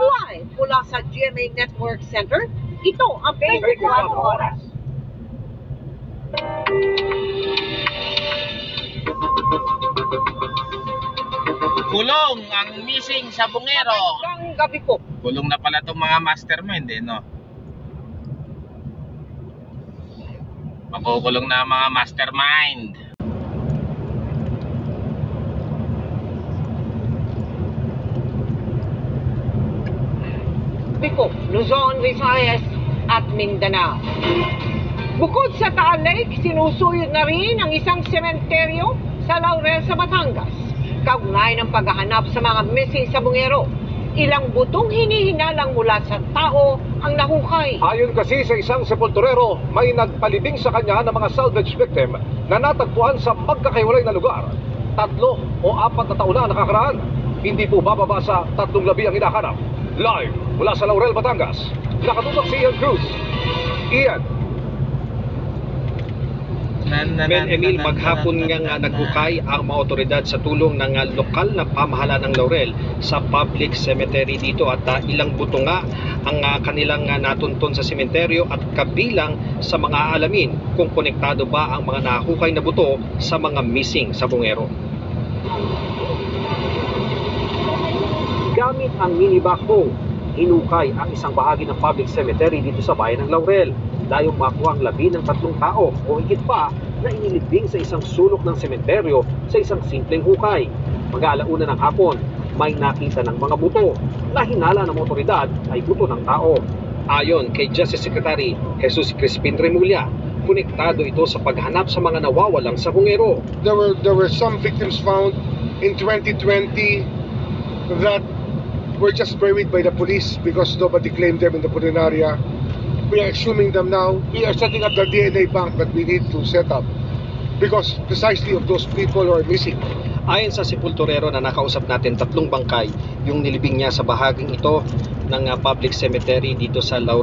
Live mula sa GMA Network Center, ito ang 24 oras. Kulong ang missing sa Bungero. Magandang gabi po. Kulong na pala itong mga mastermind no? Makukulong na ang mga mastermind. Bico, Luzon, Visayas at Mindanao. Bukod sa Taal Lake, sinusuyod na rin ang isang sementeryo sa Laurel sa Batangas. Kaugnay ng paghahanap sa mga missing sa Bungero, ilang butong hinihinalang mula sa tao ang nahukay. Ayon kasi sa isang sepulturero, may nagpalibing sa kanya ng mga salvage victim na natagpuan sa magkakahiwalay na lugar. 3 o 4 na taon na nakakaraan. Hindi po bababa sa 3 labi ang hinahanap. Live mula sa Laurel, Batangas, nakatutok si Ian Cruz. Ian. Ben Emil, maghapon nga naghukay ang mga otoridad sa tulong ng lokal na pamahalaan ng Laurel sa public cemetery dito at ilang buto nga ang kanilang natuntun sa sementeryo at kabilang sa mga alamin kung konektado ba ang mga nahukay na buto sa mga missing sa Bungero. Gamit ang mini backhoe, hinukay ang isang bahagi ng public cemetery dito sa bayan ng Laurel. Dayong makuha ang labi ng 3 tao o higit pa na inilibing sa isang sulok ng sementeryo sa isang simpleng hukay. Mag-aalauna ng hapon, may nakita ng mga buto na hinala ng otoridad ay buto ng tao. Ayon kay Justice Secretary Jesus Crispin Remulla, konektado ito sa paghanap sa mga nawawalang sa Bungero. There were some victims found in 2020 that were just buried by the police because nobody claimed them in the Puninaria. We are exhuming them now. We are setting up the DNA bank that we need to set up because precisely of those people who are missing. Ayon sa sepulturero na nakausap natin, 3 bangkay yung nilibing niya sa bahaging ito ng public cemetery dito sa Laurel.